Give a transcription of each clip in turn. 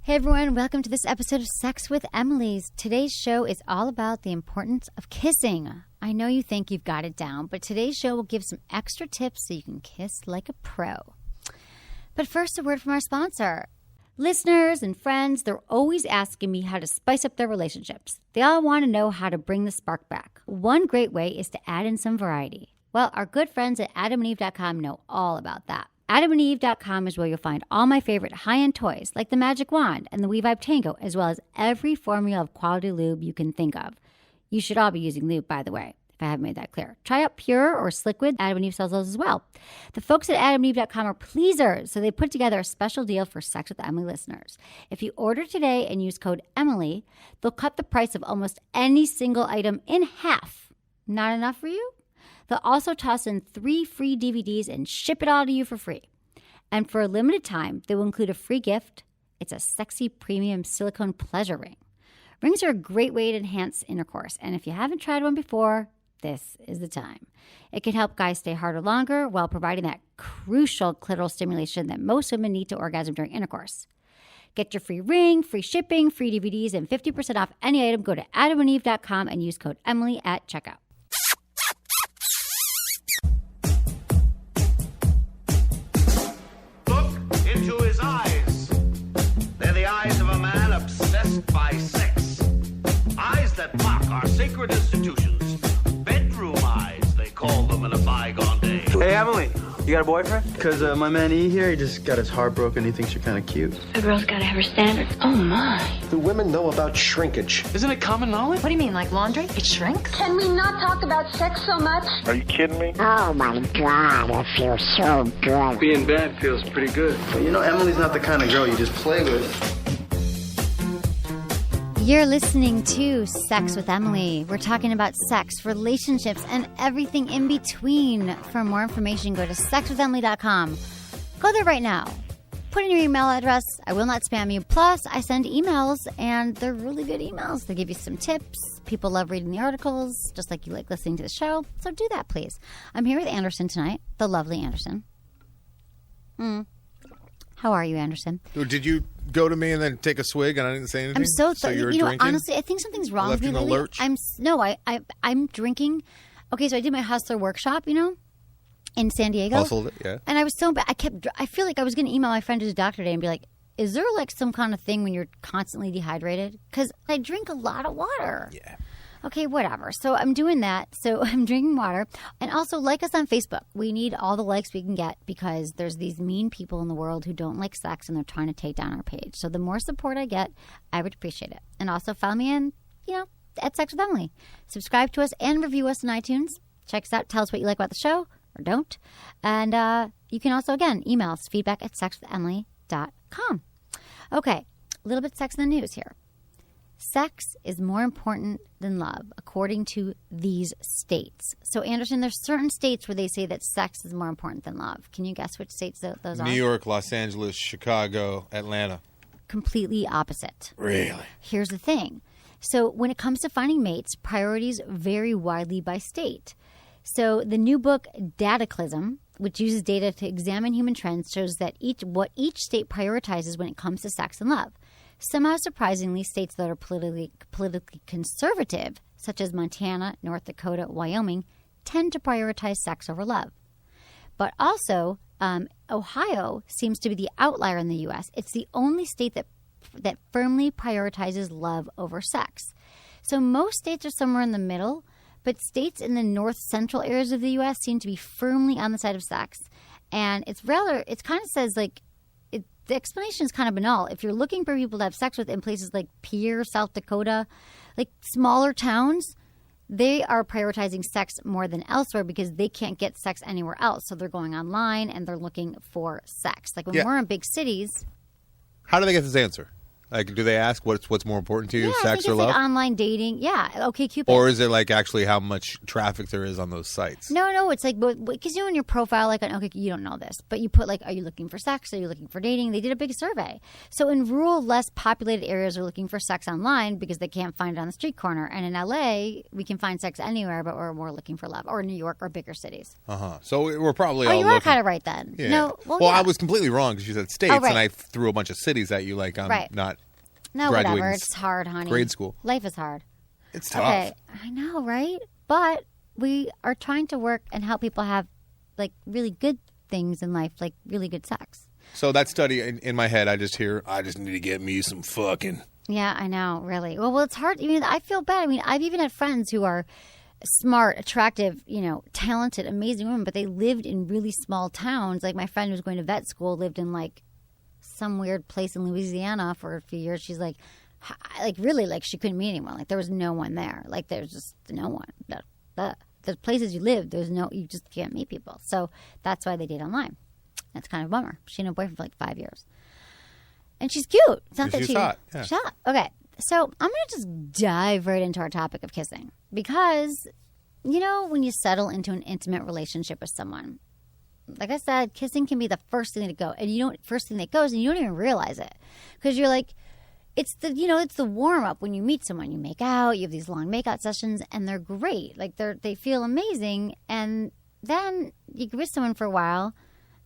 Hey everyone, welcome to this episode of Sex with Emily's. Today's show is all about the importance of kissing. I know you think you've got it down, but today's show will give some extra tips so you can kiss like a pro. But first, a word from our sponsor. Listeners and friends, they're always asking me how to spice up their relationships. They all want to know how to bring the spark back. One great way is to add in some variety. Well, our good friends at adamandeve.com know all about that. adamandeve.com is where you'll find all my favorite high-end toys like the Magic Wand and the WeVibe Tango, as well as every formula of quality lube you can think of. You should all be using lube, by the way, if I haven't made that clear. Try out Pure or Sliquid. Adam and Eve sells those as well. The folks at adamandeve.com are pleasers, so they put together a special deal for Sex with Emily listeners. If you order today and use code Emily, they'll cut the price of almost any single item in half. Not enough for you? They'll also toss in 3 free DVDs and ship it all to you for free. And for a limited time, they will include a free gift. It's a sexy premium silicone pleasure ring. Rings are a great way to enhance intercourse, and if you haven't tried one before, this is the time. It can help guys stay harder longer while providing that crucial clitoral stimulation that most women need to orgasm during intercourse. Get your free ring, free shipping, free DVDs, and 50% off any item. Go to adamandeve.com and use code Emily at checkout. Into his eyes. They're the eyes of a man obsessed by sex. Eyes that mock our sacred institutions. Bedroom eyes, they call them in a bygone day. Hey, Emily, you got a boyfriend? Because my man E here, he just got his heart broken. He thinks you're kind of cute. A girl's got to have her standards. Oh, my. Do women know about shrinkage? Isn't it common knowledge? What do you mean, like laundry? It shrinks? Can we not talk about sex so much? Are you kidding me? Oh my God, it feels so good. Being bad feels pretty good. But you know, Emily's not the kind of girl you just play with. You're listening to Sex with Emily. We're talking about sex, relationships, and everything in between. For more information, go to sexwithemily.com. Go there right now. Put in your email address. I will not spam you. Plus, I send emails, and they're really good emails. They give you some tips. People love reading the articles, just like you like listening to the show. So do that, please. I'm here with Anderson tonight, the lovely Anderson. How are you, Anderson? Did you go to me and then take a swig and I didn't say anything? I'm so you were drinking? Honestly, I think something's wrong with me Left in a lately. lurch? I'm drinking. Okay, so I did my hustler workshop, in San Diego. Hustled it, yeah. And I was so bad. I feel like I was going to email my friend who's a doctor today and be like, is there like some kind of thing when you're constantly dehydrated? Because I drink a lot of water. Yeah. Okay, whatever. So I'm doing that. So I'm drinking water. And also like us on Facebook. We need all the likes we can get because there's these mean people in the world who don't like sex and they're trying to take down our page. So the more support I get, I would appreciate it. And also follow me in, at Sex with Emily. Subscribe to us and review us on iTunes. Check us out. Tell us what you like about the show or don't. And you can also, again, email us feedback at sexwithemily.com. Okay, a little bit of sex in the news here. Sex is more important than love, according to these states. So, Anderson, there's certain states where they say that sex is more important than love. Can you guess which states those are? New York, Los Angeles, Chicago, Atlanta. Completely opposite. Really? Here's the thing. So, when it comes to finding mates, priorities vary widely by state. So, the new book, Dataclysm, which uses data to examine human trends, shows that what each state prioritizes when it comes to sex and love. Somehow surprisingly, states that are politically conservative, such as Montana, North Dakota, Wyoming, tend to prioritize sex over love. But also, Ohio seems to be the outlier in the U.S. It's the only state that firmly prioritizes love over sex. So most states are somewhere in the middle, but states in the north-central areas of the U.S. seem to be firmly on the side of sex. And it kind of says like, the explanation is kind of banal. If you're looking for people to have sex with in places like Pierre, South Dakota, like smaller towns, they are prioritizing sex more than elsewhere because they can't get sex anywhere else. So they're going online and they're looking for sex. Like when we're in big cities. How do they get this answer? Like, do they ask what's more important to you, sex I think or it's love? like online dating. Yeah, OkCupid. Or is it like actually how much traffic there is on those sites? No, it's like, because in your profile, like, okay, you don't know this, but you put like, are you looking for sex? Are you looking for dating? They did a big survey. So in rural, less populated areas, are looking for sex online because they can't find it on the street corner. And in LA, we can find sex anywhere, but we're more looking for love. Or New York or bigger cities. So we're probably all you looking. Are kind of right then. Yeah. No, I was completely wrong because you said states, right. and I threw a bunch of cities at you like I'm not No, graduating whatever. It's hard, honey. grade school. Life is hard. It's tough. Okay, I know, right? But we are trying to work and help people have, like, really good things in life, like really good sex. So that study in my head, I just need to get me some fucking. Yeah, I know, really. Well, it's hard. I mean, I feel bad. I mean, I've even had friends who are smart, attractive, talented, amazing women, but they lived in really small towns. Like my friend who was going to vet school lived in like some weird place in Louisiana for a few years. She's like really, like she couldn't meet anyone. Like there was no one there. Like there's just no one. The places you live, you just can't meet people. So that's why they date online. That's kind of a bummer. She had a boyfriend for like 5 years. And she's cute. It's not that she's hot. Yeah. She's hot. Okay. So I'm going to just dive right into our topic of kissing. Because, when you settle into an intimate relationship with someone, like I said, kissing can be the first thing to go. And first thing that goes, and you don't even realize it. Because you're like, it's the warm-up when you meet someone. You make out, you have these long make-out sessions, and they're great. Like, they feel amazing. And then you get with someone for a while,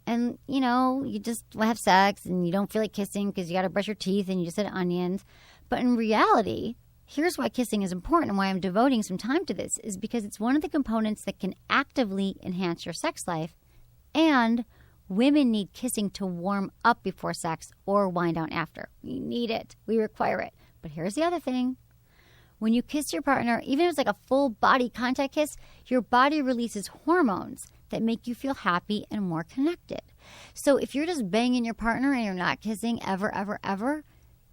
and, you just have sex, and you don't feel like kissing because you got to brush your teeth, and you just had onions. But in reality, here's why kissing is important and why I'm devoting some time to this is because it's one of the components that can actively enhance your sex life, and women need kissing to warm up before sex or wind down after. We need it. We require it. But here's the other thing. When you kiss your partner, even if it's like a full body contact kiss, your body releases hormones that make you feel happy and more connected. So if you're just banging your partner and you're not kissing ever, ever, ever,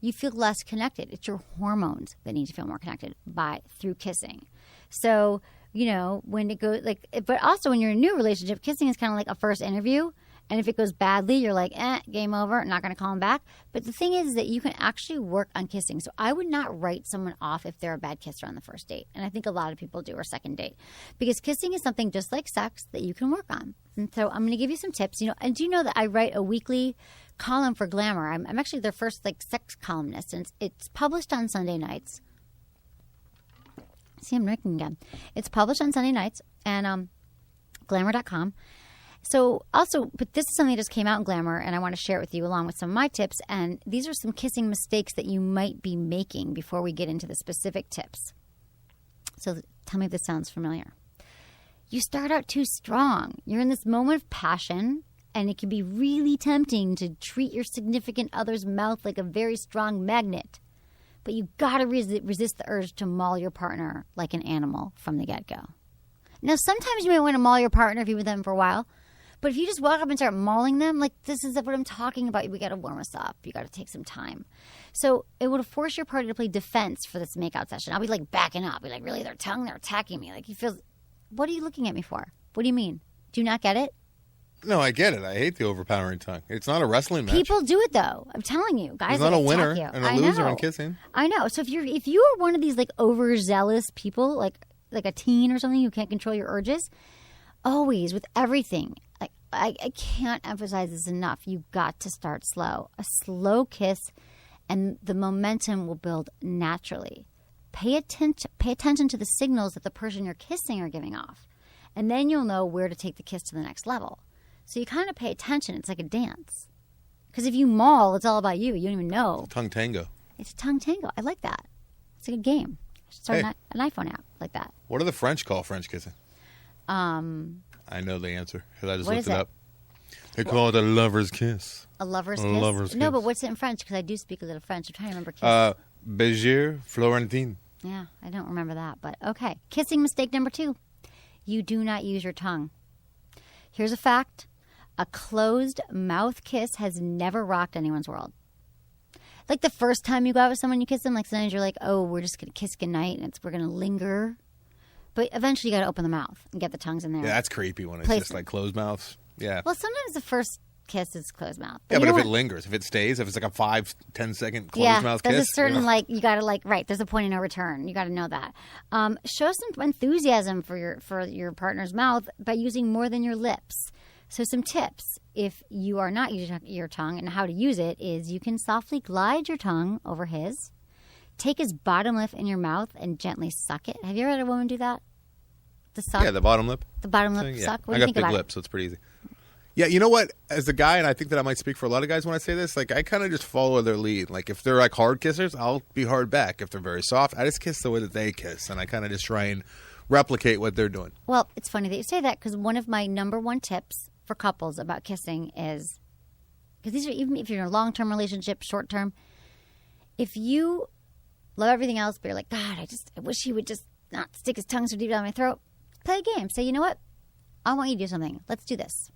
you feel less connected. It's your hormones that need to feel more connected through kissing. So, when it goes but also when you're in a new relationship, kissing is kind of like a first interview. And if it goes badly, you're like, game over, not going to call him back. But the thing is that you can actually work on kissing. So I would not write someone off if they're a bad kisser on the first date. And I think a lot of people do, or second date. Because kissing is something just like sex that you can work on. And so I'm going to give you some tips. And do you know that I write a weekly column for Glamour? I'm actually their first sex columnist. And it's published on Sunday nights. See, I'm writing again. It's published on Sunday nights and glamour.com. So also, but this is something that just came out in Glamour, and I want to share it with you along with some of my tips. And these are some kissing mistakes that you might be making before we get into the specific tips. So tell me if this sounds familiar. You start out too strong. You're in this moment of passion, and it can be really tempting to treat your significant other's mouth like a very strong magnet. But you got to resist the urge to maul your partner like an animal from the get-go. Now, sometimes you might want to maul your partner if you're with them for a while. But if you just walk up and start mauling them, like this is what I'm talking about. We got to warm us up. You got to take some time. So it would force your partner to play defense for this makeout session. I'll be like backing up. Be like, really, their tongue, they're attacking me. Like he feels, what are you looking at me for? What do you mean? Do you not get it? No, I get it. I hate the overpowering tongue. It's not a wrestling match. People do it though. I'm telling you, guys. There's not a winner and a loser in kissing. I know. So if you are one of these like overzealous people, like a teen or something who can't control your urges, always with everything. I can't emphasize this enough. You got to start slow. A slow kiss, and the momentum will build naturally. Pay attention to the signals that the person you're kissing are giving off, and then you'll know where to take the kiss to the next level. So you kind of pay attention. It's like a dance. Because if you maul, it's all about you. You don't even know. Tongue tango. It's a tongue tango. I like that. It's a good game. I should start an iPhone app like that. What do the French call French kissing? I know the answer because I just looked it up. They call it a lover's kiss. A lover's kiss? Lover's kiss. No, but what's it in French? Because I do speak a little French. I'm trying to remember kiss. Baiser Florentine. Yeah, I don't remember that. But okay. Kissing mistake number 2. You do not use your tongue. Here's a fact. A closed mouth kiss has never rocked anyone's world. Like the first time you go out with someone, you kiss them, like sometimes you're like, oh, we're just going to kiss goodnight and we're going to linger. But eventually you got to open the mouth and get the tongues in there. Yeah, that's creepy when it's just like closed mouths. Yeah. Well, sometimes the first kiss is closed mouth. But if it lingers, if it stays, if it's like a 5-10 second closed mouth kiss. There's a certain you got to right. There's a point of no return. You got to know that. Show some enthusiasm for your partner's mouth by using more than your lips. So some tips if you are not using your tongue and how to use it is you can softly glide your tongue over his. Take his bottom lip in your mouth and gently suck it. Have you ever had a woman do that? The suck? Yeah, the bottom lip. The bottom lip suck? What I do you got think big lips, so it's pretty easy. Yeah, you know what? As a guy, and I think that I might speak for a lot of guys when I say this, like I kind of just follow their lead. Like if they're like hard kissers, I'll be hard back. If they're very soft, I just kiss the way that they kiss, and I kind of just try and replicate what they're doing. Well, it's funny that you say that because one of my number one tips for couples about kissing is, because these are, even if you're in a long-term relationship, short-term, if you love everything else, but you're like, God, I wish he would just not stick his tongue so deep down my throat, play a game. Say, you know what? I want you to do something. Let's do this.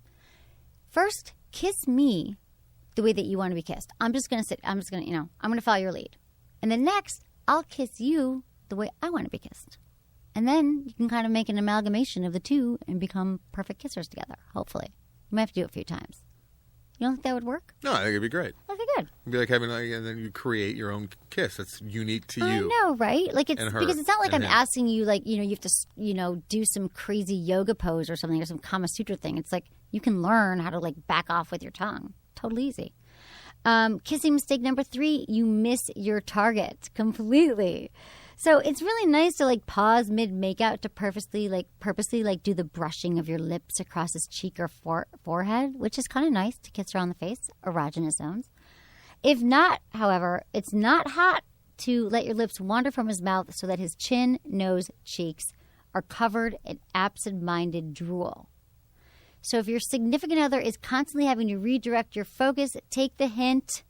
First, kiss me the way that you want to be kissed. I'm just going to I'm going to follow your lead. And then next, I'll kiss you the way I want to be kissed. And then you can kind of make an amalgamation of the two and become perfect kissers together, hopefully. You might have to do it a few times. You don't think that would work? No, I think it'd be great. Okay, good. It'd be like having, and then you create your own kiss that's unique to you. I know, right? Like it's because it's not like I'm him. asking you, like, you have to, do some crazy yoga pose or something or some Kama Sutra thing. It's like you can learn how to like back off with your tongue. Totally easy. Kissing mistake number 3: you miss your target completely. So it's really nice to like pause mid makeout to purposely do the brushing of your lips across his cheek or forehead, which is kind of nice to kiss around the face, erogenous zones. If not, however, it's not hot to let your lips wander from his mouth so that his chin, nose, cheeks are covered in absent-minded drool. So if your significant other is constantly having to redirect your focus, take the hint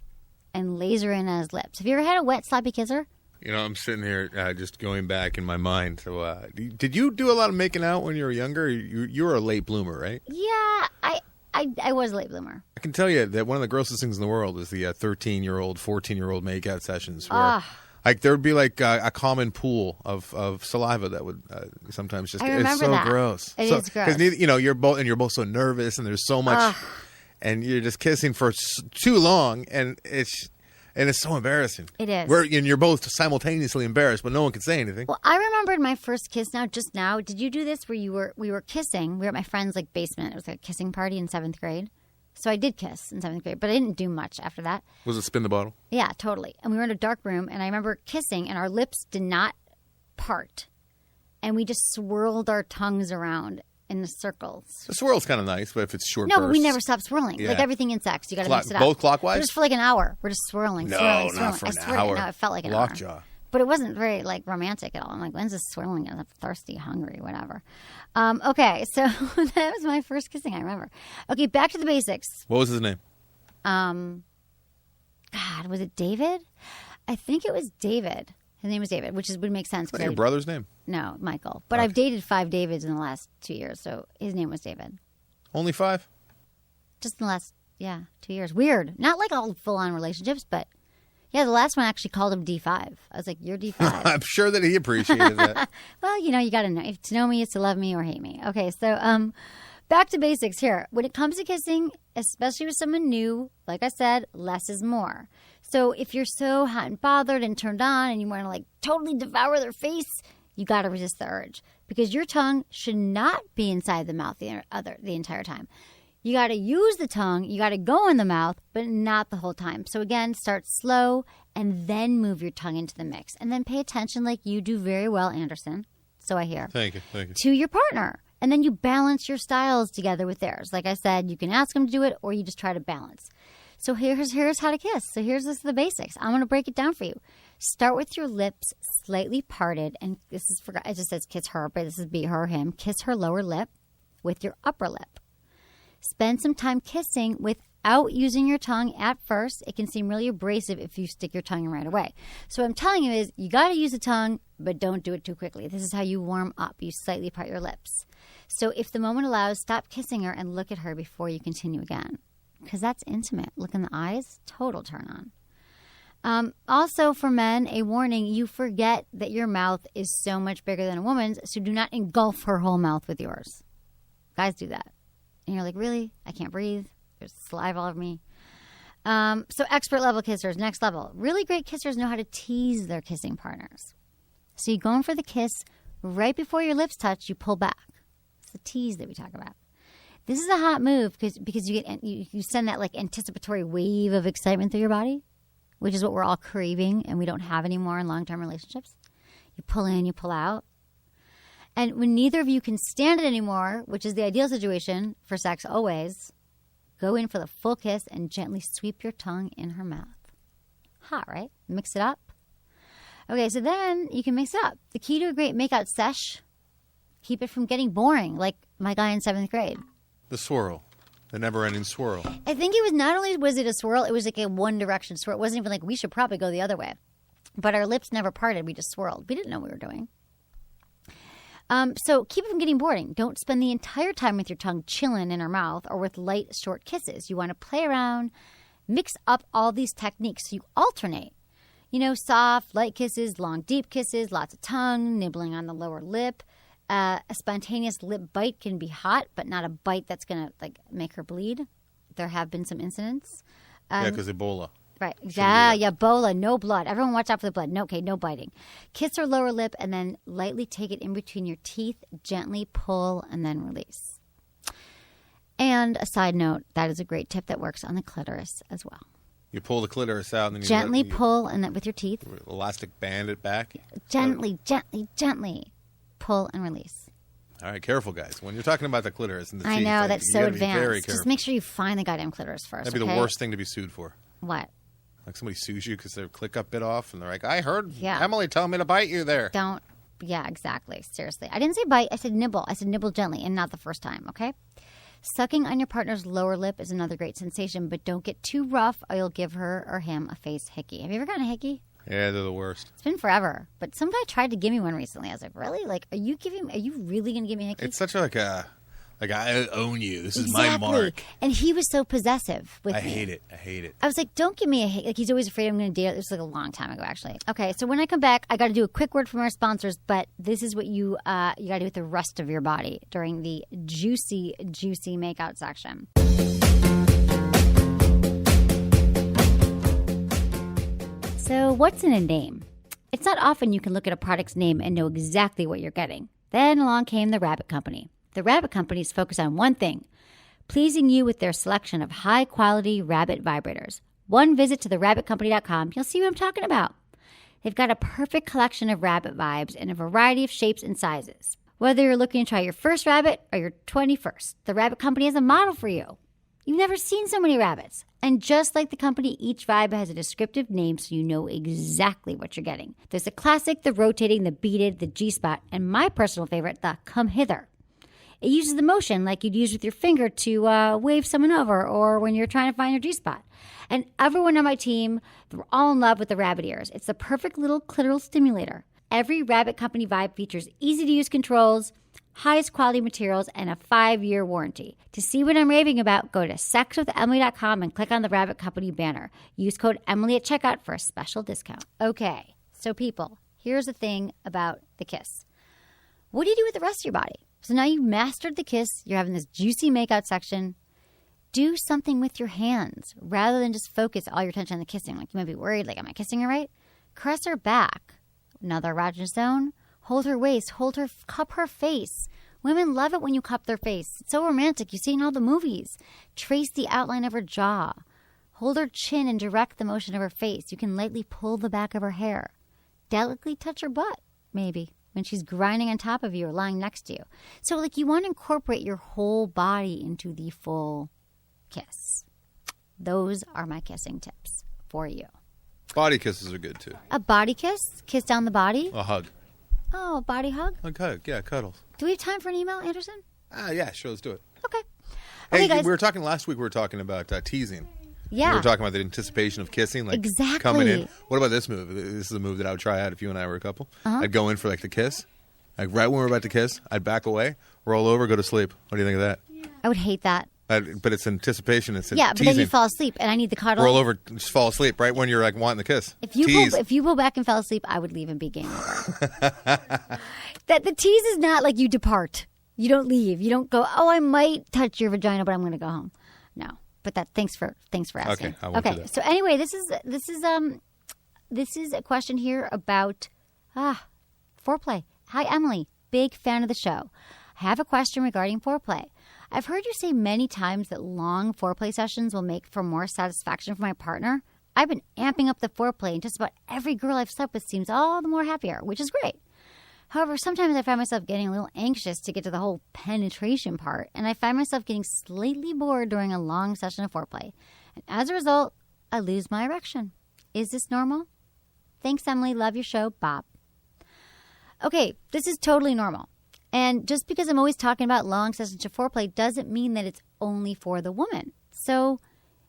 and laser in on his lips. Have you ever had a wet, sloppy kisser? I'm sitting here just going back in my mind. So, did you do a lot of making out when you were younger? You were a late bloomer, right? Yeah, I was a late bloomer. I can tell you that one of the grossest things in the world is the 13-year-old, 14-year-old makeout sessions where, like, there would be like a common pool of saliva that would sometimes just. It's so that. gross. It is gross because you're both so nervous and there's so much, and you're just kissing for too long, and it's so embarrassing. It is. And you're both simultaneously embarrassed, but no one can say anything. Well, I remembered my first kiss just now. Did you do this where we were kissing? We were at my friend's like basement. It was like a kissing party in 7th grade. So I did kiss in 7th grade, but I didn't do much after that. Was it spin the bottle? Yeah, totally. And we were in a dark room, and I remember kissing, and our lips did not part. And we just swirled our tongues around in the circles. The swirl's kind of nice, but if it's short No, bursts. but we never stop swirling. Yeah. Like everything in sex, you got to mix it up. Both clockwise? Just for like an hour. We're just swirling, swirling. Not for I an swear, hour. No, it felt like an hour. Lockjaw. But it wasn't very like romantic at all. I'm like, when's this swirling? I'm thirsty, hungry, whatever. Okay, so that was my first kissing, I remember. Okay, back to the basics. What was his name? God, was it David? I think it was David. His name was David, which would make sense. Is that your brother's name? No, Michael. But I've dated 5 Davids in the last 2 years, so his name was David. Only 5? Just in the last, 2 years. Weird. Not like all full-on relationships, but yeah, the last one I actually called him D5. I was like, you're D5. I'm sure that he appreciated that. Well, you got to know. If to know me is to love me or hate me. Okay, so back to basics here. When it comes to kissing, especially with someone new, like I said, less is more. So if you're so hot and bothered and turned on and you want to like totally devour their face, you got to resist the urge because your tongue should not be inside the mouth the entire time. You got to use the tongue. You got to go in the mouth, but not the whole time. So again, start slow and then move your tongue into the mix. And then pay attention like you do very well, Anderson. So I hear. Thank you. To your partner. And then you balance your styles together with theirs. Like I said, you can ask them to do it or you just try to balance. So here's how to kiss. So here's the basics. I'm going to break it down for you. Start with your lips slightly parted. And this is, it just says kiss her, but this is be her or him. Kiss her lower lip with your upper lip. Spend some time kissing without using your tongue at first. It can seem really abrasive if you stick your tongue in right away. So what I'm telling you is you got to use the tongue, but don't do it too quickly. This is how you warm up. You slightly part your lips. So if the moment allows, stop kissing her and look at her before you continue again. Because that's intimate. Look in the eyes, total turn on. Also for men, a warning, you forget that your mouth is so much bigger than a woman's, so do not engulf her whole mouth with yours. Guys do that. And you're like, really? I can't breathe. There's saliva all over me. So expert level kissers, next level. Really great kissers know how to tease their kissing partners. So you go in for the kiss. Right before your lips touch, you pull back. It's the tease that we talk about. This is a hot move because you send that like anticipatory wave of excitement through your body, which is what we're all craving and we don't have anymore in long-term relationships. You pull in, you pull out. And when neither of you can stand it anymore, which is the ideal situation for sex always, Go in for the full kiss and gently sweep your tongue in her mouth. Hot, right? Mix it up. Okay, so then you can mix it up. The key to a great makeout sesh, keep it from getting boring, like my guy in 7th grade. The swirl. The never-ending swirl. I think it was not only was it a swirl, it was like a one-direction swirl. It wasn't even like we should probably go the other way. But our lips never parted. We just swirled. We didn't know what we were doing. So keep it from getting boring. Don't spend the entire time with your tongue chilling in her mouth or with light, short kisses. You want to play around, mix up all these techniques so you alternate. You know, soft, light kisses, long, deep kisses, lots of tongue, nibbling on the lower lip. A spontaneous lip bite can be hot, but not a bite that's going to like make her bleed. There have been some incidents. Yeah, because Ebola. Right. Yeah, Ebola, no blood. Everyone watch out for the blood. No biting. Kiss her lower lip and then lightly take it in between your teeth. Gently pull and then release. And a side note, that is a great tip that works on the clitoris as well. You pull the clitoris out and then you gently pull and then with your teeth. Elastic band it back. Gently pull and release. All right, careful, guys. When you're talking about the clitoris and the I teeth, know, like, that's you so gotta be very advanced. careful. Just make sure you find the goddamn clitoris first. That'd be the worst thing to be sued for. What? Like somebody sues you because their click got bit off and they're like, I heard Yeah. Emily tell me to bite you there. Don't. Yeah, exactly. Seriously. I didn't say bite. I said nibble. I said nibble gently and not the first time, okay? Sucking on your partner's lower lip is another great sensation, but don't get too rough or you'll give her or him a face hickey. Have you ever gotten a hickey? Yeah, they're the worst. It's been forever. But some guy tried to give me one recently. I was like, really? Like, are you really going to give me a hickey? It's such like I own you. This is Exactly. my mark. And he was so possessive with me. I hate it. I was like, don't give me a hate. Like, he's always afraid I'm going to date. This was like a long time ago, actually. Okay, so when I come back, I got to do a quick word from our sponsors, but this is what you got to do with the rest of your body during the juicy makeout section. So what's in a name? It's not often you can look at a product's name and know exactly what you're getting. Then along came the Rabbit Company. The Rabbit Companies focus on one thing, pleasing you with their selection of high-quality rabbit vibrators. One visit to therabbitcompany.com, you'll see what I'm talking about. They've got a perfect collection of rabbit vibes in a variety of shapes and sizes. Whether you're looking to try your first rabbit or your 21st, the Rabbit Company has a model for you. You've never seen so many rabbits. And just like the company, each vibe has a descriptive name so you know exactly what you're getting. There's the classic, the rotating, the beaded, the G-spot, and my personal favorite, the come hither. It uses the motion like you'd use with your finger to wave someone over or when you're trying to find your G-spot. And everyone on my team, they're all in love with the rabbit ears. It's the perfect little clitoral stimulator. Every Rabbit Company vibe features easy-to-use controls, highest quality materials, and a 5-year warranty. To see what I'm raving about, go to sexwithemily.com and click on the Rabbit Company banner. Use code Emily at checkout for a special discount. Okay, so people, here's the thing about the kiss. What do you do with the rest of your body? So now you've mastered the kiss, you're having this juicy makeout section. Do something with your hands rather than just focus all your attention on the kissing. Like you might be worried, like, am I kissing her right? Caress her back. Another erogenous zone. Hold her waist. Hold her, cup her face. Women love it when you cup their face. It's so romantic. You see it in all the movies. Trace the outline of her jaw. Hold her chin and direct the motion of her face. You can lightly pull the back of her hair. Delicately touch her butt, maybe, when she's grinding on top of you or lying next to you. So, like, you want to incorporate your whole body into the full kiss. Those are my kissing tips for you. Body kisses are good, too. A body kiss? Kiss down the body? A hug. Oh, a body hug? A hug, yeah, cuddles. Do we have time for an email, Anderson? Yeah, sure, let's do it. Okay. Hey, guys. we were talking last week, we were talking about teasing. Yeah. We were talking about the anticipation of kissing, like Exactly. coming in. What about this move? This is a move that I would try out if you and I were a couple. I'd go in for like the kiss. Like right when we're about to kiss, I'd back away, roll over, go to sleep. What do you think of that? I would hate that. But it's anticipation. It's Yeah, but teasing. then you fall asleep, and I need the cuddle. Roll over, just fall asleep right when you're like wanting the kiss. If you Tease. pull back and fell asleep, I would leave and be game over. That the tease is not like you depart. You don't leave. You don't go, oh, I might touch your vagina, but I'm going to go home. No. But that thanks for asking. Okay, I won't do that. So anyway, this is a question here about foreplay. Hi, Emily. Big fan of the show. I have a question regarding foreplay. I've heard you say many times that long foreplay sessions will make for more satisfaction for my partner. I've been amping up the foreplay, and just about every girl I've slept with seems all the more happier, which is great. However, sometimes I find myself getting a little anxious to get to the whole penetration part, and I find myself getting slightly bored during a long session of foreplay. And as a result, I lose my erection. Is this normal? Thanks, Emily. Love your show. Bob. Okay, this is totally normal. And just because I'm always talking about long sessions of foreplay doesn't mean that it's only for the woman. So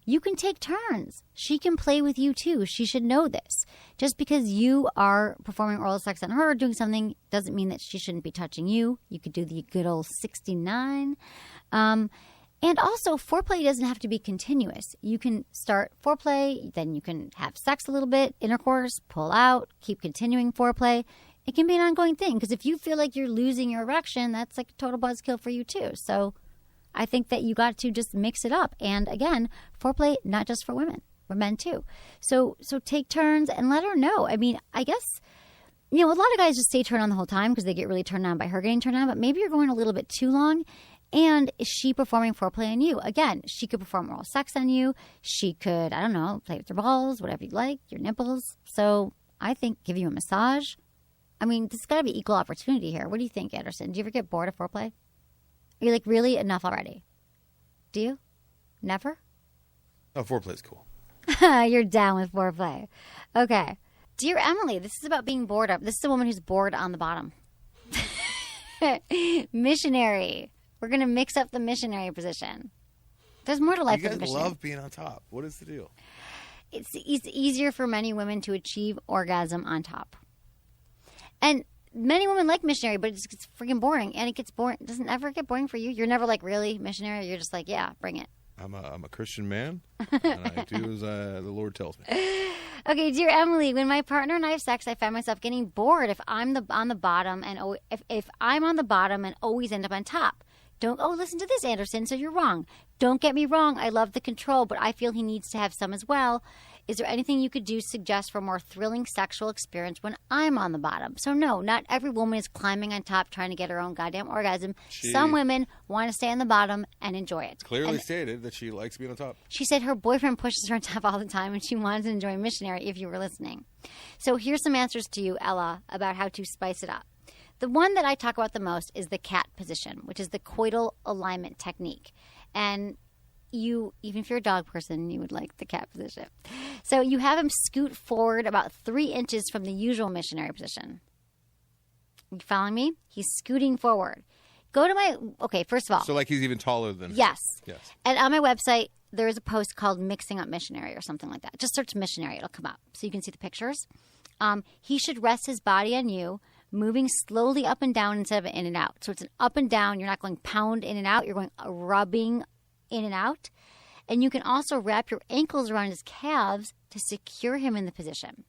you can take turns. She can play with you too. She should know this. Just because you are performing oral sex on her or doing something doesn't mean that she shouldn't be touching you. You could do the good old 69. And also, foreplay doesn't have to be continuous. You can start foreplay, then you can have sex a little bit, intercourse, pull out, keep continuing foreplay. It can be an ongoing thing because if you feel like you're losing your erection, that's like a total buzzkill for you too. So I think that you got to just mix it up. And again, foreplay, not just for women, for men too. So take turns and let her know. I mean, I guess, a lot of guys just stay turned on the whole time because they get really turned on by her getting turned on. But maybe you're going a little bit too long. And is she performing foreplay on you? Again, she could perform oral sex on you. She could, I don't know, play with your balls, whatever you like, your nipples. So I think give you a massage. I mean, there's got to be equal opportunity here. What do you think, Anderson? Do you ever get bored of foreplay? Are you like, really? Enough already? Do you? Never? Oh, foreplay's cool. You're down with foreplay. Okay. Dear Emily, this is about being bored up. This is a woman who's bored on the bottom. Missionary. We're going to mix up the missionary position. There's more to life than missionary. You guys love being on top. What is the deal? It's easier for many women to achieve orgasm on top. And many women like missionary, but it's freaking boring. And it gets boring. It doesn't ever get boring for you. You're never like, really, missionary? You're just like, yeah, bring it. I'm a Christian man, and I do as the Lord tells me. Okay, dear Emily, when my partner and I have sex, I find myself getting bored if I'm on the bottom and if I'm on the bottom and always end up on top. Listen to this, Anderson, so you're wrong. Don't get me wrong, I love the control, but I feel he needs to have some as well. Is there anything you could do suggest for a more thrilling sexual experience when I'm on the bottom? So no, not every woman is climbing on top trying to get her own goddamn orgasm. Some women want to stay on the bottom and enjoy it. Clearly stated that she likes being on top. She said her boyfriend pushes her on top all the time and she wanted to enjoy missionary if you were listening. So here's some answers to you, Ella, about how to spice it up. The one that I talk about the most is the cat position, which is the coital alignment technique. And even if you're a dog person, you would like the cat position. So you have him scoot forward about 3 inches from the usual missionary position. You following me? He's scooting forward. Go to okay, first of all. So like he's even taller than Yes. Yes. And on my website, there is a post called Mixing Up Missionary or something like that. Just search missionary. It'll come up so you can see the pictures. He should rest his body on you, moving slowly up and down instead of in and out. So it's an up and down. You're not going pound in and out. You're going rubbing in and out. And you can also wrap your ankles around his calves to secure him in the position.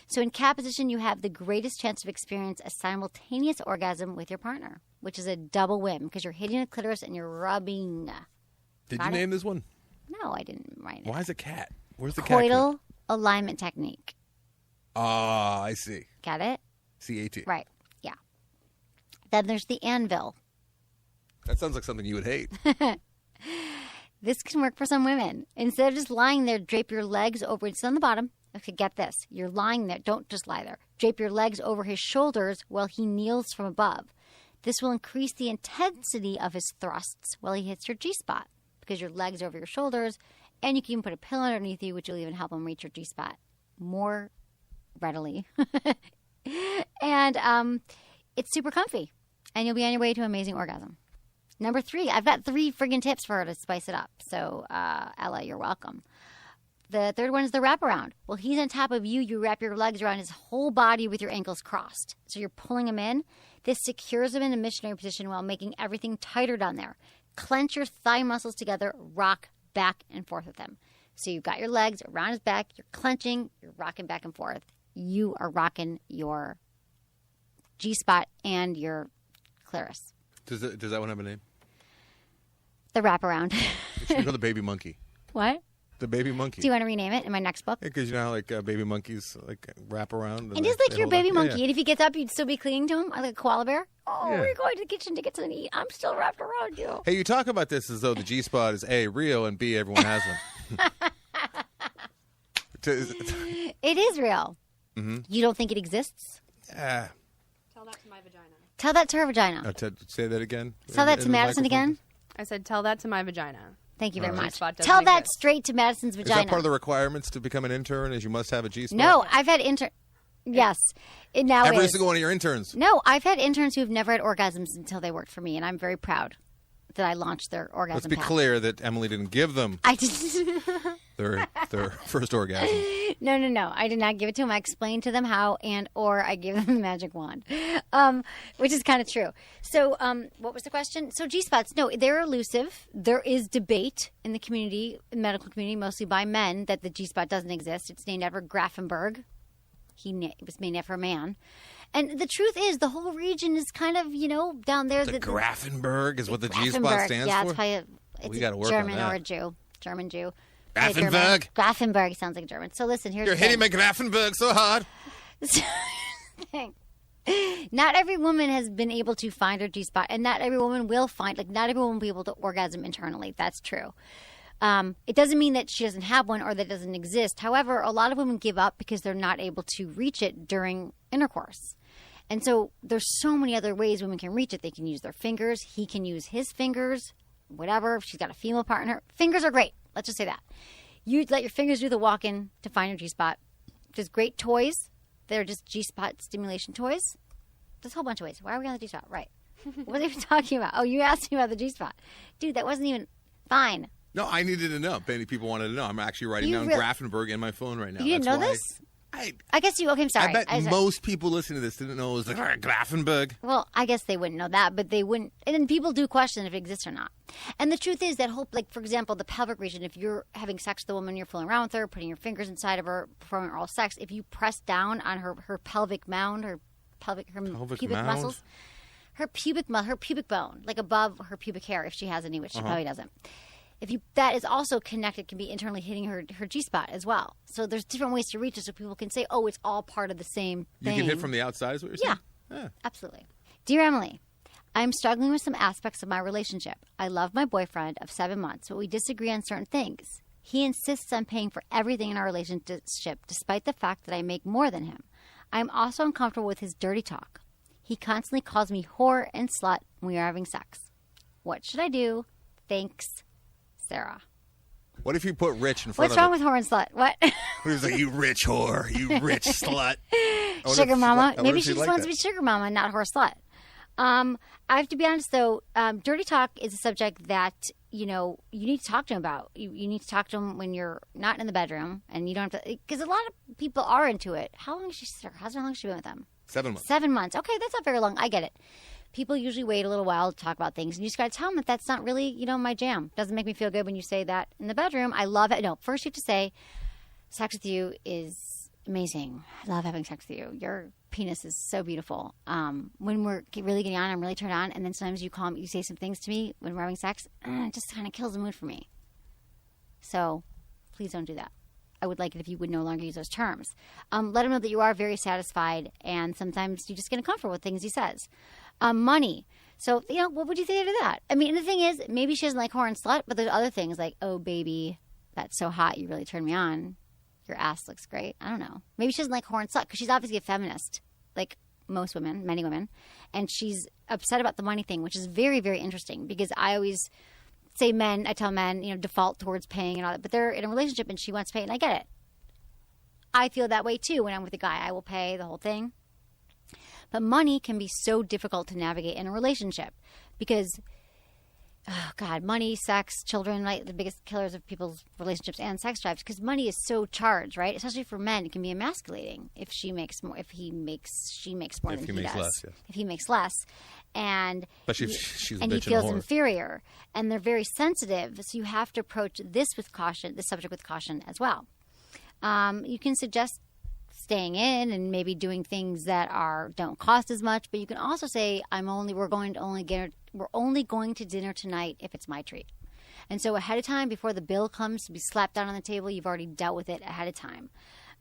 So in cat position, you have the greatest chance of experience a simultaneous orgasm with your partner, which is a double win because you're hitting the clitoris and you're rubbing. Did you name this one? No, I didn't write it. Why is it cat? Where's the cat? Coital alignment technique. Ah, I see. Got it? C-A-T. Right. Yeah. Then there's the anvil. That sounds like something you would hate. This can work for some women. Instead of just lying there, drape your legs over. It's on the bottom. Okay, get this. You're lying there. Don't just lie there. Drape your legs over his shoulders while he kneels from above. This will increase the intensity of his thrusts while he hits your G-spot because your legs are over your shoulders, and you can even put a pillow underneath you, which will even help him reach your G-spot more readily. And it's super comfy, and you'll be on your way to amazing orgasm. Number 3, I've got 3 friggin' tips for her to spice it up. So, Ella, you're welcome. The third one is the wraparound. Well, he's on top of you. You wrap your legs around his whole body with your ankles crossed. So you're pulling him in. This secures him in a missionary position while making everything tighter down there. Clench your thigh muscles together. Rock back and forth with him. So you've got your legs around his back. You're clenching. You're rocking back and forth. You are rocking your G-spot and your clitoris. Does that one have a name? The wraparound. It should be called the baby monkey. What? The baby monkey. Do you want to rename it in my next book? Because you know how like baby monkeys like wrap around. And just like your baby monkey. Yeah. And if he gets up, you'd still be clinging to him like a koala bear. Oh, Yeah. we're going to the kitchen to get something to eat. I'm still wrapped around you. Hey, you talk about this as though the G-spot is A, real, and B, everyone has one. It is real. Mm-hmm. You don't think it exists? Yeah. Tell that to my vagina. Tell that to her vagina. Say that again. Tell that to Madison again. I said, tell that to my vagina. Thank you very much. G-spot doesn't Tell that exist. straight to Madison's vagina. Is that part of the requirements to become an intern? Is you must have a G-spot? No, I've had Yes, it now Every is. single one of your interns. No, I've had interns who've never had orgasms until they worked for me, and I'm very proud that I launched their orgasm. Let's be path. clear that Emily didn't give them I did. their first orgasm. No. I did not give it to them. I explained to them how, or I gave them the magic wand, which is kind of true. So, what was the question? So, G-spots, no, they're elusive. There is debate in the community, in the medical community, mostly by men, that the G-spot doesn't exist. It's named after Grafenberg. It was named after a man. And the truth is, the whole region is kind of, down there. The Grafenberg is what the G-spot Grafenberg, stands yeah, for? It's probably We gotta work on German that. or a Jew. German Jew. Grafenberg? Grafenberg sounds like German. So listen, here's You're the hitting thing. my Grafenberg so hard. Not every woman has been able to find her G-spot, and not every woman will find, not everyone will be able to orgasm internally. That's true. It doesn't mean that she doesn't have one or that it doesn't exist. However, a lot of women give up because they're not able to reach it during intercourse. And so there's so many other ways women can reach it. They can use their fingers. He can use his fingers, whatever. If she's got a female partner. Fingers are great. Let's just say that. You let your fingers do the walk-in to find your G-spot. There's great toys. They're just G-spot stimulation toys. There's a whole bunch of ways. Why are we on the G-spot? Right. What was I even talking about? Oh, you asked me about the G-spot. Dude, that wasn't even fine. No, I needed to know. Many people wanted to know. I'm actually writing down Grafenberg in my phone right now. You didn't That's know why this? I guess you. Okay, I'm sorry. I bet most people listening to this didn't know it was the Grafenberg. Well, I guess they wouldn't know that, but they wouldn't. And then people do question if it exists or not. And the truth is that, for example, the pelvic region, if you're having sex with a woman, you're fooling around with her, putting your fingers inside of her, performing oral sex, if you press down on her pelvic mound, her pubic mound? muscles, her pubic bone, like above her pubic hair, if she has any, which she probably doesn't. That is also connected, can be internally hitting her G-spot as well. So there's different ways to reach it so people can say, oh, it's all part of the same thing. You can hit from the outside is what you're saying? Yeah, absolutely. Dear Emily, I'm struggling with some aspects of my relationship. I love my boyfriend of 7 months, but we disagree on certain things. He insists on paying for everything in our relationship, despite the fact that I make more than him. I am also uncomfortable with his dirty talk. He constantly calls me whore and slut when we are having sex. What should I do? Thanks, Sarah. What if you put rich in front What's of wrong with whore and slut? What? He's like, you rich whore, you rich slut. Sugar mama. Maybe she she'd just like wants that. to be sugar mama, not whore slut. I have to be honest, though. Dirty talk is a subject that, you need to talk to him about. You need to talk to him when you're not in the bedroom, and you don't have to, because a lot of people are into it. How long has she been with him? 7 months. 7 months. Okay, that's not very long. I get it. People usually wait a little while to talk about things, and you just got to tell them that that's not really, my jam. Doesn't make me feel good when you say that in the bedroom. I love it. No, first you have to say, sex with you is amazing. I love having sex with you. Your penis is so beautiful. When we're really getting on, I'm really turned on, and then sometimes you say some things to me when we're having sex, it just kind of kills the mood for me. So please don't do that. I would like it if you would no longer use those terms. Let him know that you are very satisfied, and sometimes you just get uncomfortable with things he says. Money. So, what would you say to that? I mean, the thing is, maybe she doesn't like whore and slut, but there's other things like, oh, baby, that's so hot, you really turned me on. Your ass looks great. I don't know. Maybe she doesn't like whore and slut because she's obviously a feminist, like most women, many women, and she's upset about the money thing, which is very, very interesting because I always say I tell men, default towards paying and all that, but they're in a relationship and she wants to pay, and I get it. I feel that way too when I'm with a guy. I will pay the whole thing. But money can be so difficult to navigate in a relationship because, oh God, money, sex, children, right? The biggest killers of people's relationships and sex drives because money is so charged, right? Especially for men, it can be emasculating if she makes more, if she makes more than he does. Less, yes. If he makes less. And Especially if she's a and bitch he feels and a whore. inferior, and they're very sensitive. So you have to approach this subject with caution as well. You can suggest staying in and maybe doing things that don't cost as much, but you can also say, we're only going to dinner tonight if it's my treat. And so ahead of time, before the bill comes to be slapped down on the table, you've already dealt with it ahead of time.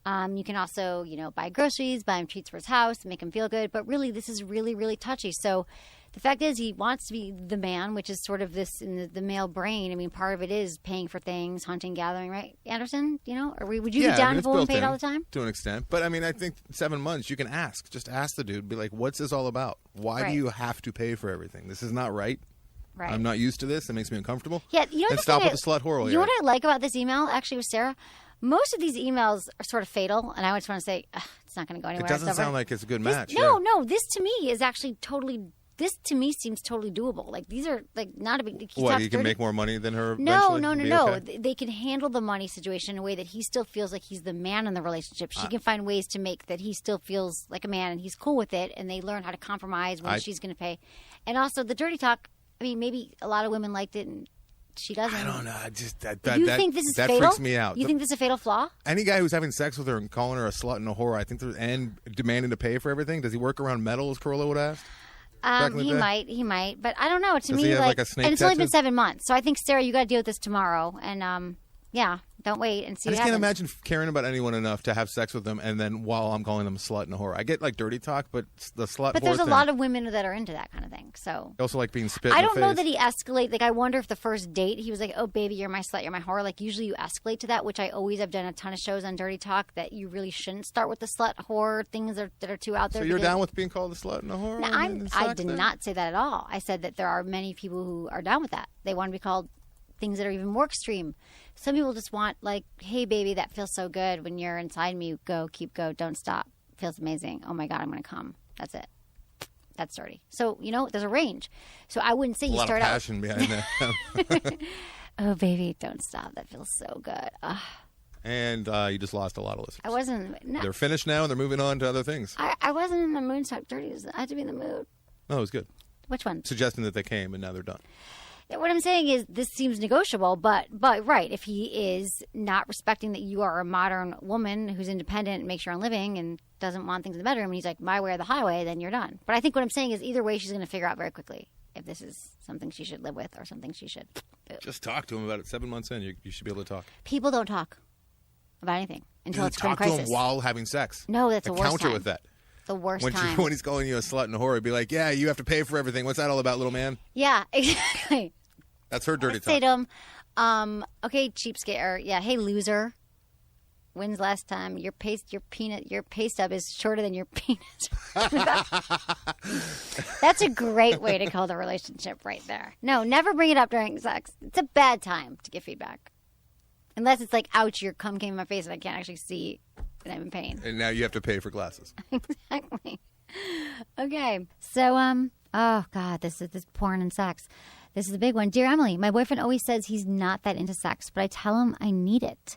You can also, buy groceries, buy him treats for his house, make him feel good. But really, this is really, really touchy. So the fact is he wants to be the man, which is sort of this in the male brain. I mean, part of it is paying for things, hunting, gathering, right, Anderson? Or would you be down if a woman paid all the time? To an extent. But, I think 7 months, you can ask. Just ask the dude. Be like, what's this all about? Why do you have to pay for everything? This is not right. Right. I'm not used to this. It makes me uncomfortable. Yeah, and stop with the slut horror. You know what I like about this email, actually, with Sarah? Most of these emails are sort of fatal, and I just want to say, it's not going to go anywhere. It doesn't sound like it's a good match. No, this to me is actually this to me seems totally doable. Like, these are, not a big... What, you can make more money than her No. Okay? They can handle the money situation in a way that he still feels like he's the man in the relationship. She can find ways to make that he still feels like a man, and he's cool with it, and they learn how to compromise when she's going to pay. And also, the dirty talk, maybe a lot of women liked it, and she doesn't. I don't know. Just you think this is fatal? That freaks me out. You think this is a fatal flaw? Any guy who's having sex with her and calling her a slut and a whore, I think, and demanding to pay for everything, does he work around metal, as Corolla would ask? He might, but I don't know. To me, he have like a snake and it's only been tattoo? 7 months, so I think Sarah, you got to deal with this tomorrow, and don't wait and see. I what just can't happens. imagine caring about anyone enough to have sex with them, and then while I'm calling them a slut and a whore, I get like dirty talk, but the slut. But whore there's a thing, lot of women that are into that kind of thing. So I also like being spit. I in the don't know face. that he escalated. Like, I wonder if the first date he was like, "Oh, baby, you're my slut, you're my whore." Like, usually you escalate to that, which I always have done a ton of shows on dirty talk that you really shouldn't start with the slut whore things that are too out there. So you're down with being called a slut and a whore? No, I did not say that at all. I said that there are many people who are down with that. They want to be called things that are even more extreme. Some people just want, like, hey, baby, that feels so good when you're inside me. Go, keep, go, don't stop. Feels amazing. Oh, my God, I'm going to come. That's it. That's dirty. So, there's a range. So I wouldn't say you start out. A lot of passion behind that. Oh, baby, don't stop. That feels so good. Ugh. And you just lost a lot of listeners. I wasn't. No, They're finished now, and they're moving on to other things. I wasn't in the mood to talk dirty. I had to be in the mood. No, it was good. Which one? Suggesting that they came, and now they're done. What I'm saying is this seems negotiable, but right, if he is not respecting that you are a modern woman who's independent and makes your own living and doesn't want things in the bedroom, and he's like, my way or the highway, then you're done. But I think what I'm saying is either way, she's going to figure out very quickly if this is something she should live with or something she should do. Just talk to him about it. 7 months in, you should be able to talk. People don't talk about anything until it's been talk crisis. to him while having sex. No, that's the worst counter time. with that. The worst when time. When he's calling you a slut and a whore, he'd be like, yeah, you have to pay for everything. What's that all about, little man? Yeah, exactly. That's her dirty talk. Say to him, okay, cheapskate, or yeah, hey, loser. When's last time your pay stub is shorter than your penis? That's a great way to call the relationship right there. No, never bring it up during sex. It's a bad time to give feedback. Unless it's like, ouch, your cum came in my face and I can't actually see and I'm in pain. And now you have to pay for glasses. Exactly. Okay. So, oh God, this porn and sex. This is a big one. Dear Emily, my boyfriend always says he's not that into sex, but I tell him I need it.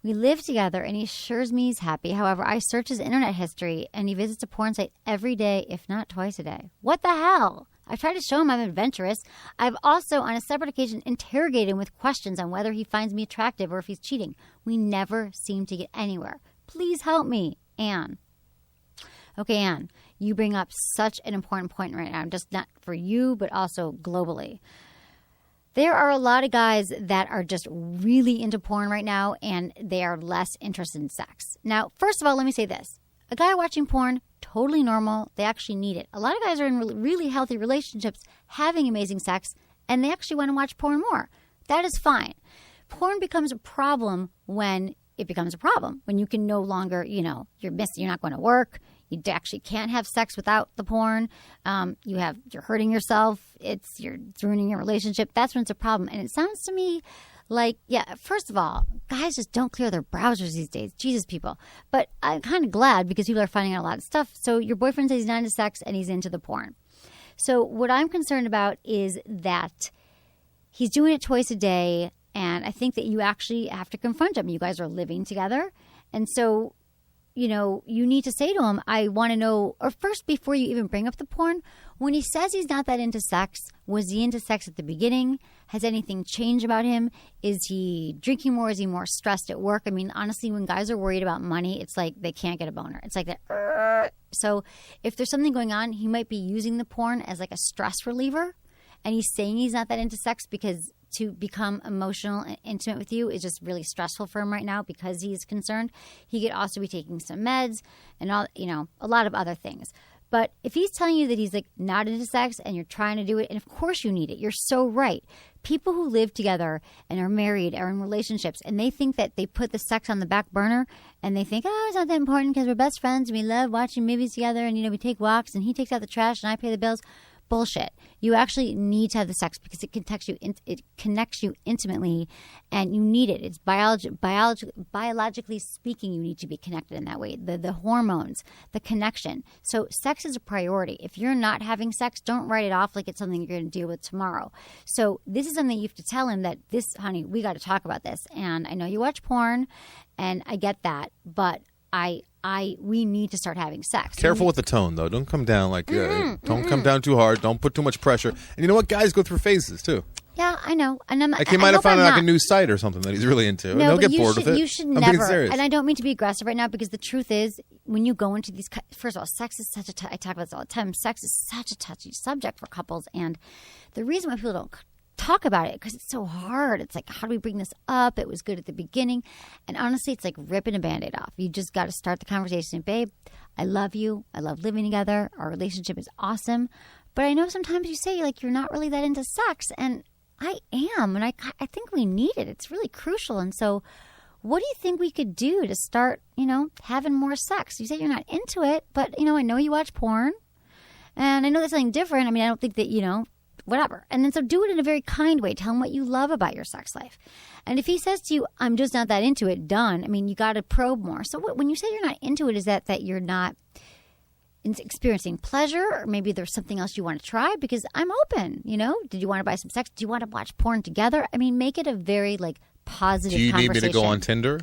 We live together and he assures me he's happy. However, I search his internet history and he visits a porn site every day, if not twice a day. What the hell? I've tried to show him I'm adventurous. I've also, on a separate occasion, interrogated him with questions on whether he finds me attractive or if he's cheating. We never seem to get anywhere. Please help me, Anne. Okay, Anne, you bring up such an important point right now, just not for you, but also globally. There are a lot of guys that are just really into porn right now, and they are less interested in sex. Now, first of all, let me say this. A guy watching porn, totally normal. They actually need it. A lot of guys are in really healthy relationships, having amazing sex, and they actually want to watch porn more. That is fine. Porn becomes a problem when it becomes a problem. When you can no longer, you're not going to work. You actually can't have sex without the porn. You're hurting yourself. It's ruining your relationship. That's when it's a problem. And it sounds to me like, yeah, first of all, guys just don't clear their browsers these days. Jesus, people. But I'm kind of glad because people are finding out a lot of stuff. So your boyfriend says he's not into sex and he's into the porn. So what I'm concerned about is that he's doing it twice a day. And I think that you actually have to confront him. You guys are living together. And so you need to say to him, I want to know, or first, before you even bring up the porn, when he says he's not that into sex, was he into sex at the beginning? Has anything changed about him? Is he drinking more? Is he more stressed at work? I mean, honestly, when guys are worried about money, it's like they can't get a boner. It's like that. So if there's something going on, he might be using the porn as like a stress reliever. And he's saying he's not that into sex because to become emotional and intimate with you is just really stressful for him right now because he's concerned. He could also be taking some meds and all, a lot of other things. But if he's telling you that he's like not into sex and you're trying to do it, and of course you need it, you're so right. People who live together and are married are in relationships and they think that they put the sex on the back burner and they think, it's not that important because we're best friends and we love watching movies together and, we take walks and he takes out the trash and I pay the bills. Bullshit. You actually need to have the sex because it connects you intimately, and you need it. It's biologically speaking, you need to be connected in that way. The hormones, the connection. So sex is a priority. If you're not having sex, don't write it off like it's something you're going to deal with tomorrow. So this is something you have to tell him that honey, we got to talk about this. And I know you watch porn, and I get that, but we need to start having sex. Careful with the tone, though. Don't come down don't come down too hard. Don't put too much pressure. And you know what? Guys go through phases, too. Yeah, I know. And I'm, he might have found a new site or something that he's really into. No, and he'll get bored with it. You should I'm never. being serious. And I don't mean to be aggressive right now because the truth is, when you go into these, first of all, sex is such I talk about this all the time. Sex is such a touchy subject for couples. And the reason why people don't talk about it because it's so hard. It's like, how do we bring this up? It was good at the beginning. And honestly, it's like ripping a Band-Aid off. You just got to start the conversation. Babe, I love you. I love living together. Our relationship is awesome. But I know sometimes you say like you're not really that into sex. And I am. And I think we need it. It's really crucial. And so what do you think we could do to start, having more sex? You say you're not into it, but, I know you watch porn. And I know that's something different. I mean, I don't think that, whatever. And then so do it in a very kind way. Tell him what you love about your sex life. And if he says to you, I'm just not that into it, done. I mean, you got to probe more. So when you say you're not into it, is that you're not experiencing pleasure? Or maybe there's something else you want to try? Because I'm open, Did you want to buy some sex? Do you want to watch porn together? I mean, make it a very, positive conversation. Do you need me to go on Tinder?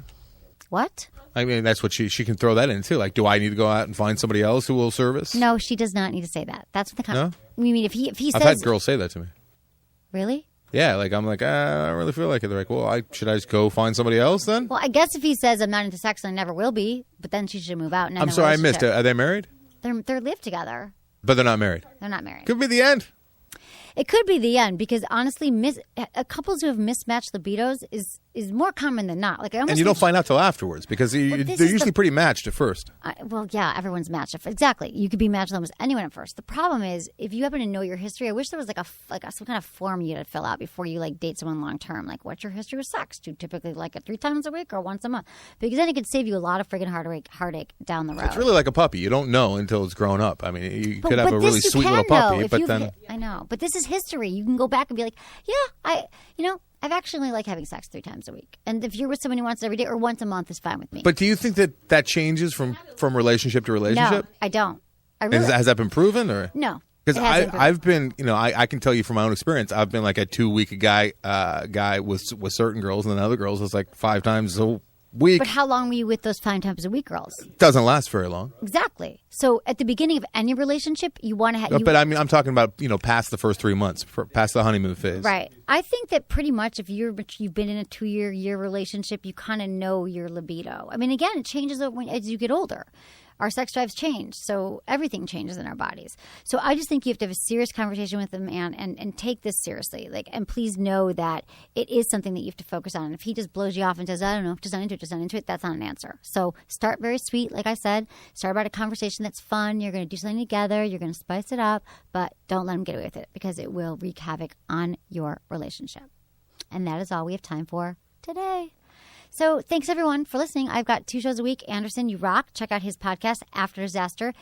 What? I mean, that's what she can throw that in, too. Like, do I need to go out and find somebody else who will service? No, she does not need to say that. That's what the No? I mean, if he says... I've had girls say that to me. Really? Yeah, I'm like, I don't really feel like it. They're like, well, should I just go find somebody else then? Well, I guess if he says I'm not into sex and I never will be, but then she should move out. And I'm sorry, I missed it. Are they married? They live together. But they're not married? They're not married. Could be the end. It could be the end because honestly, couples who have mismatched libidos is more common than not. And you don't find out till afterwards because they're usually pretty matched at first. Well, yeah, everyone's matched. Exactly, you could be matched with almost anyone at first. The problem is if you happen to know your history. I wish there was some kind of form you had to fill out before you date someone long term. Like, what's your history with sex? Do you typically like it 3 times a week or once a month? Because then it could save you a lot of friggin' heartache down the road. It's really like a puppy. You don't know until it's grown up. I mean, you could have a really sweet little puppy, but then I know. But this is history. You can go back and be like, yeah, I've actually like having sex 3 times a week. And if you're with someone who wants it every day or once a month is fine with me. But do you think that changes from relationship to relationship? No, I don't. Has that been proven or? No. Because I've been, I can tell you from my own experience, I've been like a 2-week guy with certain girls, and then other girls was like 5 times a week. But how long were you with those 5 times a week girls? Doesn't last very long. Exactly. So at the beginning of any relationship, you want to have. But I mean, I'm talking about past the first 3 months, past the honeymoon phase. Right. I think that pretty much if you've been in a 2-year relationship, you kind of know your libido. I mean, again, it changes as you get older. Our sex drives change, so everything changes in our bodies. So I just think you have to have a serious conversation with them and take this seriously. And please know that it is something that you have to focus on. And if he just blows you off and says, I don't know, just not into it, that's not an answer. So start very sweet, like I said. Start about a conversation that's fun. You're going to do something together. You're going to spice it up, but don't let him get away with it because it will wreak havoc on your relationship. And that is all we have time for today. So thanks, everyone, for listening. I've got 2 shows a week. Anderson, you rock. Check out his podcast, After Disaster,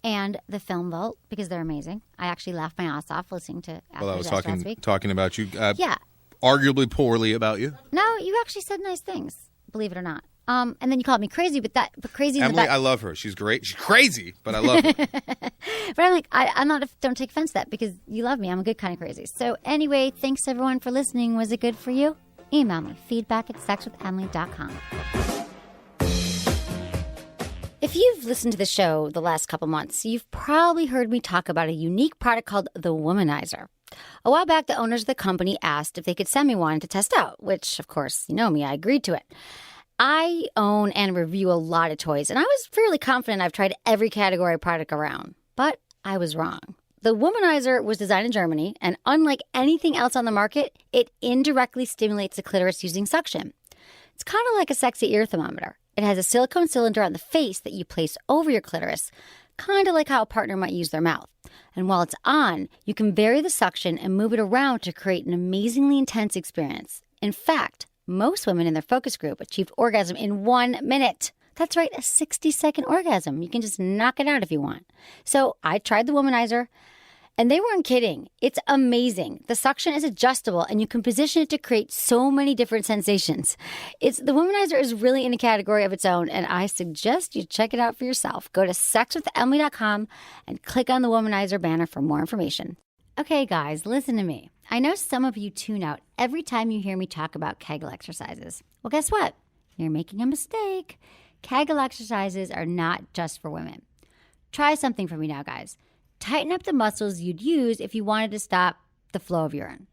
and The Film Vault, because they're amazing. I actually laughed my ass off listening to After Disaster last week. Talking about you. Yeah. Arguably poorly about you. No, you actually said nice things, believe it or not. And then you called me crazy, but crazy. Emily, I love her. She's great. She's crazy, but I love her. But I'm like, I'm not. Don't take offense to that because you love me. I'm a good kind of crazy. So anyway, thanks everyone for listening. Was it good for you? Email me, feedback@sexwithemily.com. If you've listened to the show the last couple months, you've probably heard me talk about a unique product called the Womanizer. A while back, the owners of the company asked if they could send me one to test out, which, of course, you know me, I agreed to it. I own and review a lot of toys, and I was fairly confident I've tried every category of product around. But I was wrong. The womanizer was designed in Germany, and unlike anything else on the market, it indirectly stimulates the clitoris using suction. It's kind of like a sexy ear thermometer. It has a silicone cylinder on the face that you place over your clitoris, kind of like how a partner might use their mouth. And while it's on, you can vary the suction and move it around to create an amazingly intense experience. In fact, most women in their focus group achieved orgasm in 1 minute. That's right, a 60-second orgasm. You can just knock it out if you want. So I tried the womanizer, and they weren't kidding. It's amazing. The suction is adjustable, and you can position it to create so many different sensations. The womanizer is really in a category of its own, and I suggest you check it out for yourself. Go to sexwithemily.com and click on the womanizer banner for more information. Okay, guys, listen to me. I know some of you tune out every time you hear me talk about Kegel exercises. Well, guess what? You're making a mistake. Kegel exercises are not just for women. Try something for me now, guys. Tighten up the muscles you'd use if you wanted to stop the flow of urine.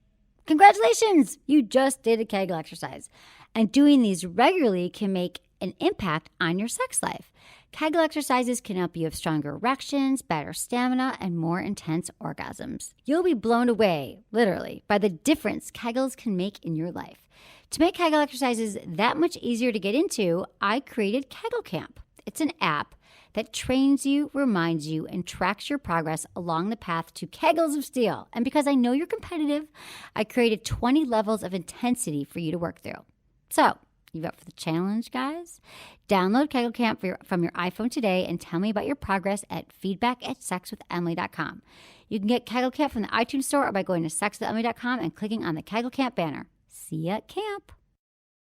Congratulations! You just did a Kegel exercise. And doing these regularly can make an impact on your sex life. Kegel exercises can help you have stronger erections, better stamina, and more intense orgasms. You'll be blown away, literally, by the difference Kegels can make in your life. To make Kegel exercises that much easier to get into, I created Kegel Camp. It's an app that trains you, reminds you, and tracks your progress along the path to Kegels of steel. And because I know you're competitive, I created 20 levels of intensity for you to work through. So, you up for the challenge, guys? Download Kegel Camp from your iPhone today and tell me about your progress at feedback@sexwithemily.com. You can get Kegel Camp from the iTunes Store or by going to sexwithemily.com and clicking on the Kegel Camp banner. See you at camp.